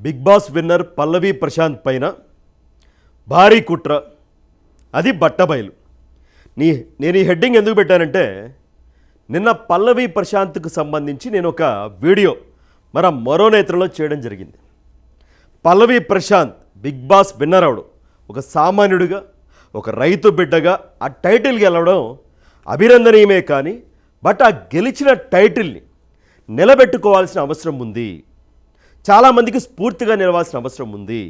Big boss winner పల్లవి ప్రశాంత్ పైన భారీ కుట్ర, అది బట్టబయలు. నేను ఈ హెడ్డింగ్ ఎందుకు పెట్టానంటే, నిన్న పల్లవి ప్రశాంత్కు సంబంధించి నేను ఒక వీడియో మరో నేత్రంలో చేయడం జరిగింది. పల్లవి ప్రశాంత్ బిగ్ బాస్ విన్నర్ అవడం, ఒక సామాన్యుడిగా, ఒక రైతు బిడ్డగా ఆ టైటిల్ గెలవడం అభినందనీయమే. కానీ ఆ గెలిచిన టైటిల్ని నిలబెట్టుకోవాల్సిన అవసరం ఉంది. చాలామందికి స్ఫూర్తిగా నిలవాల్సిన అవసరం ఉంది.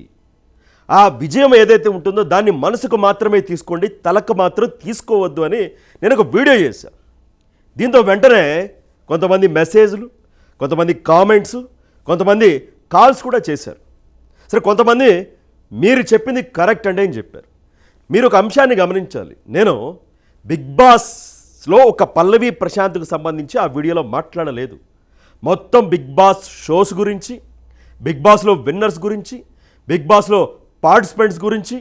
ఆ విజయం ఏదైతే ఉంటుందో దాన్ని మనసుకు మాత్రమే తీసుకోండి, తలకు మాత్రం తీసుకోవద్దు అని నేను ఒక వీడియో చేశాను. దీంతో వెంటనే కొంతమంది మెసేజ్లు, కొంతమంది కామెంట్స్, కొంతమంది కాల్స్ కూడా చేశారు. సరే, కొంతమంది మీరు చెప్పింది కరెక్ట్ అంటే అని చెప్పారు. మీరు ఒక అంశాన్ని గమనించాలి. నేను బిగ్ బాస్లో ఒక పల్లవి ప్రశాంత్కు సంబంధించి ఆ వీడియోలో మాట్లాడలేదు. మొత్తం బిగ్ బాస్ షోస్ గురించి, బిగ్ బాస్లో విన్నర్స్ గురించి, బిగ్ బాస్లో పార్టిసిపెంట్స్ గురించి,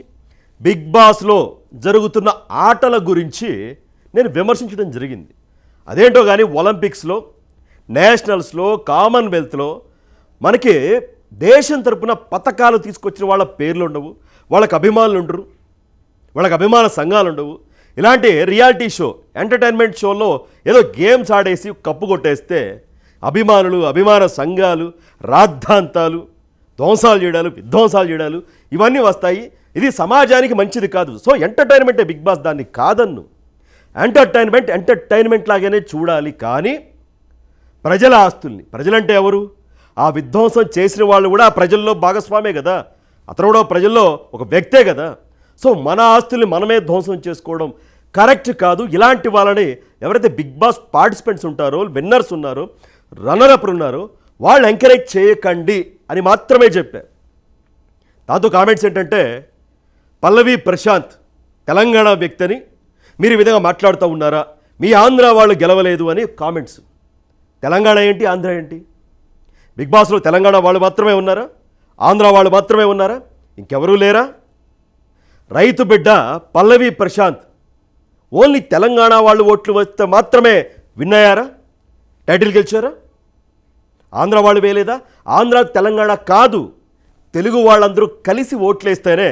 బిగ్ బాస్లో జరుగుతున్న ఆటల గురించి నేను విమర్శించడం జరిగింది. అదేంటో కానీ ఒలింపిక్స్లో, నేషనల్స్లో, కామన్వెల్త్లో మనకి దేశం తరపున పథకాలు తీసుకొచ్చిన వాళ్ళ పేర్లు ఉండవు, వాళ్ళకి అభిమానులు ఉండరు, వాళ్ళకి అభిమాన సంఘాలు ఉండవు. ఇలాంటి రియాలిటీ షో, ఎంటర్టైన్మెంట్ షోలో ఏదో గేమ్స్ ఆడేసి కప్పు కొట్టేస్తే అభిమానులు, అభిమాన సంఘాలు, రాద్ధాంతాలు, ధ్వంసాలు చేయడాలు, విధ్వంసాలు చేయడాలు ఇవన్నీ వస్తాయి. ఇది సమాజానికి మంచిది కాదు. సో ఎంటర్టైన్మెంటే బిగ్ బాస్, దాన్ని కాదన్ను. ఎంటర్టైన్మెంట్ లాగానే చూడాలి. కానీ ప్రజల ఆస్తుల్ని, ప్రజలంటే ఎవరు? ఆ విధ్వంసం చేసిన వాళ్ళు కూడా ఆ ప్రజల్లో భాగస్వామే కదా, అతను కూడా ప్రజల్లో ఒక వ్యక్తే కదా. సో మన ఆస్తుల్ని మనమే ధ్వంసం చేసుకోవడం కరెక్ట్ కాదు. ఇలాంటి వాళ్ళని ఎవరైతే బిగ్ బాస్ పార్టిసిపెంట్స్ ఉంటారో, విన్నర్స్ ఉన్నారో, రన్నర్ అప్ ఉన్నారో వాళ్ళు ఎంకరేజ్ చేయకండి అని మాత్రమే చెప్పారు. దాంతో కామెంట్స్ ఏంటంటే, పల్లవి ప్రశాంత్ తెలంగాణ వ్యక్తిని మీరు ఈ విధంగా మాట్లాడుతూ ఉన్నారా, మీ ఆంధ్ర వాళ్ళు గెలవలేదు అని కామెంట్స్. తెలంగాణ ఏంటి, ఆంధ్ర ఏంటి? బిగ్ బాస్లో తెలంగాణ వాళ్ళు మాత్రమే ఉన్నారా, ఆంధ్ర వాళ్ళు మాత్రమే ఉన్నారా, ఇంకెవరూ లేరా? రైతు బిడ్డ పల్లవి ప్రశాంత్ ఓన్లీ తెలంగాణ వాళ్ళు ఓట్లు వస్తే మాత్రమే విన్ అయ్యారా, టైటిల్ గెలిచారా? ఆంధ్ర వాళ్ళు వేయలేదా? ఆంధ్ర తెలంగాణ కాదు, తెలుగు వాళ్ళందరూ కలిసి ఓట్లేస్తేనే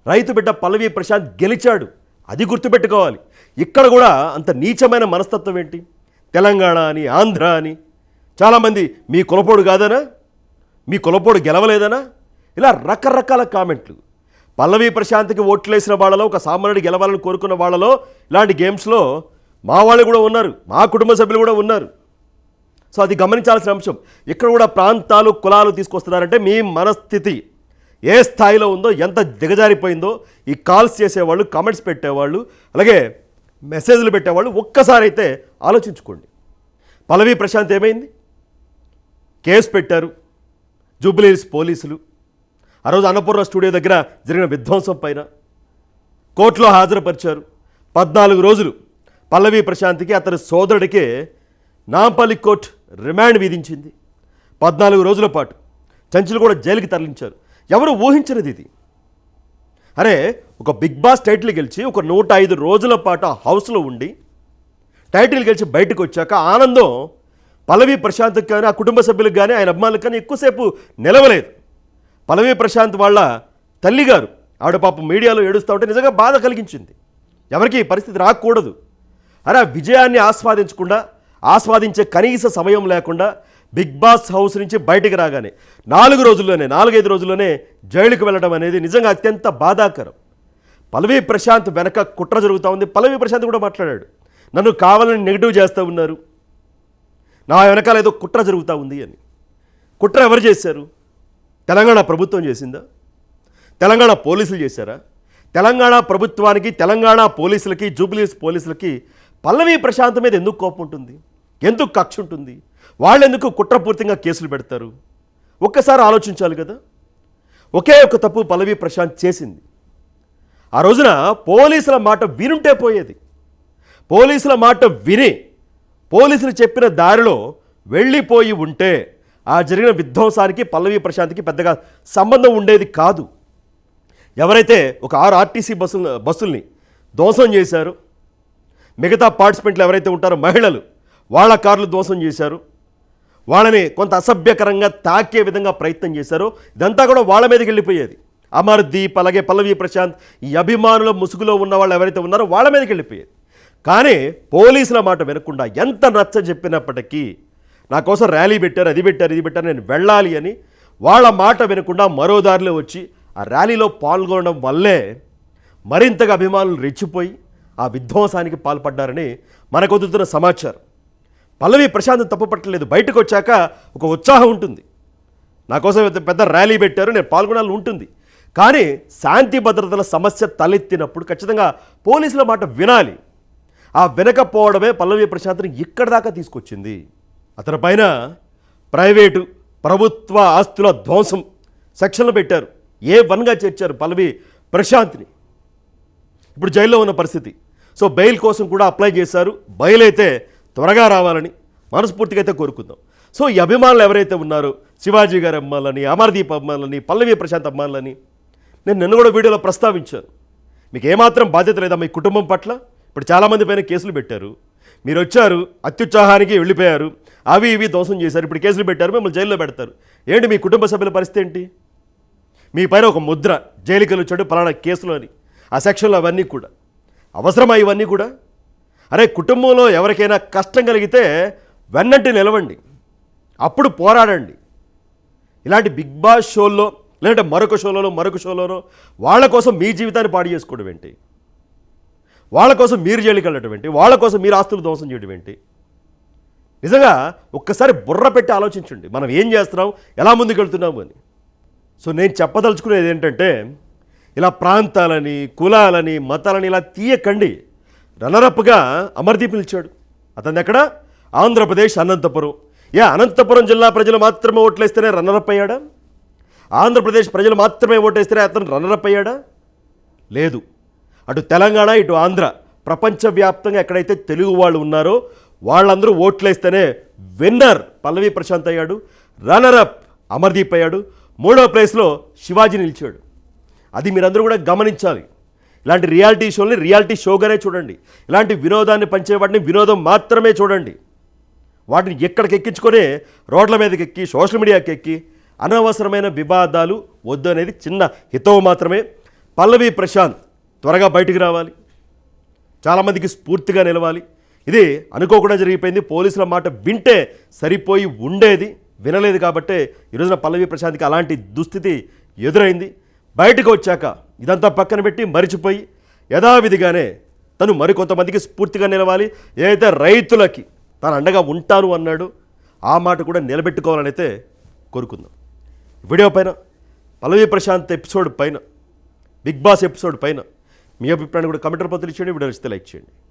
రైతు బిడ్డ పల్లవి ప్రశాంత్ గెలిచాడు. అది గుర్తుపెట్టుకోవాలి. ఇక్కడ కూడా అంత నీచమైన మనస్తత్వం ఏంటి? తెలంగాణ అని, ఆంధ్ర అని. చాలామంది మీ కులపోడు కాదనా, మీ కులపోడు గెలవలేదనా, ఇలా రకరకాల కామెంట్లు. పల్లవి ప్రశాంత్కి ఓట్లేసిన వాళ్ళలో, ఒక సామాన్యుడు గెలవాలని కోరుకున్న వాళ్ళలో ఇలాంటి గేమ్స్లో మా వాళ్ళు కూడా ఉన్నారు, మా కుటుంబ సభ్యులు కూడా ఉన్నారు. సో అది గమనించాల్సిన అంశం. ఇక్కడ కూడా ప్రాంతాలు, కులాలు తీసుకొస్తున్నారంటే మీ మనస్థితి ఏ స్థాయిలో ఉందో, ఎంత దిగజారిపోయిందో ఈ కాల్స్ చేసేవాళ్ళు, కామెంట్స్ పెట్టేవాళ్ళు, అలాగే మెసేజ్లు పెట్టేవాళ్ళు ఒక్కసారి అయితే ఆలోచించుకోండి. పల్లవి ప్రశాంత్ ఏమైంది? కేసు పెట్టారు జూబ్లీ హిల్స్ పోలీసులు. ఆ రోజు అన్నపూర్ణ స్టూడియో దగ్గర జరిగిన విధ్వంసం పైన కోర్టులో హాజరుపరిచారు. 14 రోజులు పల్లవి ప్రశాంత్కి, అతని సోదరుడికే నాంపల్లి కోర్టు రిమాండ్ విధించింది. 14 రోజుల పాటు చంచులు కూడా జైలుకి తరలించారు. ఎవరు ఊహించినది ఇది? అరే, ఒక బిగ్ బాస్ టైటిల్ గెలిచి ఒక 105 రోజుల పాటు ఆ హౌస్లో ఉండి టైటిల్ గెలిచి బయటకు వచ్చాక ఆనందం పల్లవి ప్రశాంత్కి కానీ, ఆ కుటుంబ సభ్యులకు కానీ, ఆయన అభిమానులకు కానీ ఎక్కువసేపు నిలవలేదు. పల్లవి ప్రశాంత్ వాళ్ళ తల్లిగారు, ఆవిడ పాపం మీడియాలో ఏడుస్తూ ఉంటే నిజంగా బాధ కలిగించింది. ఎవరికి ఈ పరిస్థితి రాకూడదు. అరే, ఆ విజయాన్ని ఆస్వాదించే కనీస సమయం లేకుండా బిగ్ బాస్ హౌస్ నుంచి బయటికి రాగానే 4-5 రోజుల్లోనే జైలుకి వెళ్ళడం అనేది నిజంగా అత్యంత బాధాకరం. పల్లవి ప్రశాంత్ వెనక కుట్ర జరుగుతూ ఉంది. పల్లవి ప్రశాంత్ కూడా మాట్లాడాడు, నన్ను కావాలని నెగిటివ్ చేస్తూ ఉన్నారు, నా వెనకాల ఏదో కుట్ర జరుగుతూ ఉంది అని. కుట్ర ఎవరు చేశారు? తెలంగాణ ప్రభుత్వం చేసిందా? తెలంగాణ పోలీసులు చేశారా? తెలంగాణ ప్రభుత్వానికి, తెలంగాణ పోలీసులకి, జూబ్లీ హిల్స్ పోలీసులకి పల్లవి ప్రశాంత్ మీద ఎందుకు కోపం ఉంటుంది, ఎందుకు కక్ష ఉంటుంది? వాళ్ళెందుకు కుట్రపూర్తిగా కేసులు పెడతారు? ఒక్కసారి ఆలోచించాలి కదా. ఒకే ఒక తప్పు పల్లవి ప్రశాంత్ చేసింది. ఆ రోజున పోలీసుల మాట వినుంటే పోయేది. పోలీసుల మాట విని పోలీసులు చెప్పిన దారిలో వెళ్ళిపోయి ఉంటే ఆ జరిగిన విధ్వంసానికి పల్లవి ప్రశాంత్కి పెద్దగా సంబంధం ఉండేది కాదు. ఎవరైతే ఒక 6 ఆర్టీసీ బస్సుల్ని ధ్వంసం చేశారో, మిగతా పార్టిసిపెంట్లు ఎవరైతే ఉంటారో మహిళలు, వాళ్ళ కార్లు ధ్వంసం చేశారు, వాళ్ళని కొంత అసభ్యకరంగా తాకే విధంగా ప్రయత్నం చేశారో ఇదంతా కూడా వాళ్ళ మీదకి వెళ్ళిపోయేది. అమర్దీప్ అలాగే పల్లవి ప్రశాంత్ ఈ అభిమానుల ముసుగులో ఉన్న వాళ్ళు ఎవరైతే ఉన్నారో వాళ్ళ మీదకి వెళ్ళిపోయేది. కానీ పోలీసుల మాట వినకుండా ఎంత నచ్చ చెప్పినప్పటికీ నా కోసం ర్యాలీ పెట్టారు, అది పెట్టారు, ఇది పెట్టారు, నేను వెళ్ళాలి అని వాళ్ళ మాట వినకుండా మరో దారిలో వచ్చి ఆ ర్యాలీలో పాల్గొనడం వల్లే మరింతగా అభిమానులు రెచ్చిపోయి ఆ విధ్వంసానికి పాల్పడ్డారని మనకు అందుతున్న సమాచారం. పల్లవి ప్రశాంత్ తప్పు పట్టలేదు. బయటకు వచ్చాక ఒక ఉత్సాహం ఉంటుంది, నా కోసం పెద్ద ర్యాలీ పెట్టారు, నేను పాల్గొనాలని ఉంటుంది. కానీ శాంతి భద్రతల సమస్య తలెత్తినప్పుడు ఖచ్చితంగా పోలీసుల మాట వినాలి. ఆ వినకపోవడమే పల్లవి ప్రశాంత్ని ఇక్కడి దాకా తీసుకొచ్చింది. అతని పైన ప్రైవేటు ప్రభుత్వ ఆస్తుల ధ్వంసం సెక్షన్లు పెట్టారు. A1గా చేర్చారు పల్లవి ప్రశాంత్ని. ఇప్పుడు జైల్లో ఉన్న పరిస్థితి. సో బెయిల్ కోసం కూడా అప్లై చేశారు. బెయిల్ అయితే త్వరగా రావాలని మనస్ఫూర్తిగా అయితే కోరుకుందాం. సో ఈ అభిమానులు ఎవరైతే ఉన్నారో శివాజీ గారి అమ్మాలని, అమర్దీప్ అమ్మాలని, పల్లవి ప్రశాంత్ అమ్మాలని నేను నిన్న కూడా వీడియోలో ప్రస్తావించాను. మీకు ఏమాత్రం బాధ్యత లేదా మీ కుటుంబం పట్ల? ఇప్పుడు చాలామంది పైన కేసులు పెట్టారు. మీరు వచ్చారు, అత్యుత్సాహానికి వెళ్ళిపోయారు, అవి ఇవి ధ్వంసం చేశారు, ఇప్పుడు కేసులు పెట్టారు, మిమ్మల్ని జైల్లో పెడతారు. ఏంటి మీ కుటుంబ సభ్యుల పరిస్థితి ఏంటి? మీ పైన ఒక ముద్ర, జైలుకి వచ్చాడు పలానా కేసులో అని, ఆ సెక్షన్లో అవన్నీ కూడా అవసరమా? ఇవన్నీ కూడా అరే కుటుంబంలో ఎవరికైనా కష్టం కలిగితే వెన్నంటి నిలవండి, అప్పుడు పోరాడండి. ఇలాంటి బిగ్ బాస్ షోల్లో లేదంటే మరొక షోలోనో వాళ్ళ కోసం మీ జీవితాన్ని పాడు చేసుకోవడం ఏంటి? వాళ్ళ కోసం మీరు జైలుకి వెళ్ళడం ఏంటి? వాళ్ళ కోసం మీరు ఆస్తులు ధ్వంసం చేయడం ఏంటి? నిజంగా ఒక్కసారి బుర్ర పెట్టి ఆలోచించండి, మనం ఏం చేస్తున్నాం, ఎలా ముందుకు వెళ్తున్నాము అని. సో నేను చెప్పదలుచుకునేది ఏంటంటే, ఇలా ప్రాంతాలని, కులాలని, మతాలని ఇలా తీయకండి. రన్నరప్గా అమర్దీప్ నిలిచాడు. అతను ఎక్కడ? ఆంధ్రప్రదేశ్ అనంతపురం. అనంతపురం జిల్లా ప్రజలు మాత్రమే ఓట్లేస్తేనే రన్నరప్ అయ్యాడా? ఆంధ్రప్రదేశ్ ప్రజలు మాత్రమే ఓటేస్తేనే అతను రన్నరప్ అయ్యాడా? లేదు. అటు తెలంగాణ, ఇటు ఆంధ్ర, ప్రపంచవ్యాప్తంగా ఎక్కడైతే తెలుగు వాళ్ళు ఉన్నారో వాళ్ళందరూ ఓట్లేస్తేనే విన్నర్ పల్లవి ప్రశాంత్ అయ్యాడు, రన్నరప్ అమర్దీప్ అయ్యాడు, 3వ ప్లేస్లో శివాజీ నిలిచాడు. అది మీరందరూ కూడా గమనించాలి. ఇలాంటి రియాలిటీ షోల్ని రియాలిటీ షోగానే చూడండి. ఇలాంటి వినోదాన్ని పంచేవాటిని వినోదం మాత్రమే చూడండి. వాటిని ఎక్కడికి ఎక్కించుకొని రోడ్ల మీదకి ఎక్కి సోషల్ మీడియాకి ఎక్కి అనవసరమైన వివాదాలు వద్దు అనేది చిన్న హితవు మాత్రమే. పల్లవి ప్రశాంత్ త్వరగా బయటికి రావాలి, చాలామందికి స్ఫూర్తిగా నిలవాలి. ఇది అనుకోకుండా జరిగిపోయింది. పోలీసుల మాట వింటే సరిపోయి ఉండేది, వినలేదు కాబట్టే ఈరోజున పల్లవి ప్రశాంత్కి అలాంటి దుస్థితి ఎదురైంది. బయటకు వచ్చాక ఇదంతా పక్కన పెట్టి మరిచిపోయి యథావిధిగానే తను మరికొంతమందికి స్ఫూర్తిగా నిలవాలి. ఏదైతే రైతులకి తాను అండగా ఉంటాను అన్నాడు ఆ మాట కూడా నిలబెట్టుకోవాలని అయితే కోరుకుందాం. వీడియో పైన పల్లవి ప్రశాంత్ ఎపిసోడ్ పైన, బిగ్ బాస్ ఎపిసోడ్ పైన మీ అభిప్రాయాన్ని కూడా కమెంట్ రూపంలో తెలియచేయండి. వీడియో నచ్చితే లైక్ చేయండి.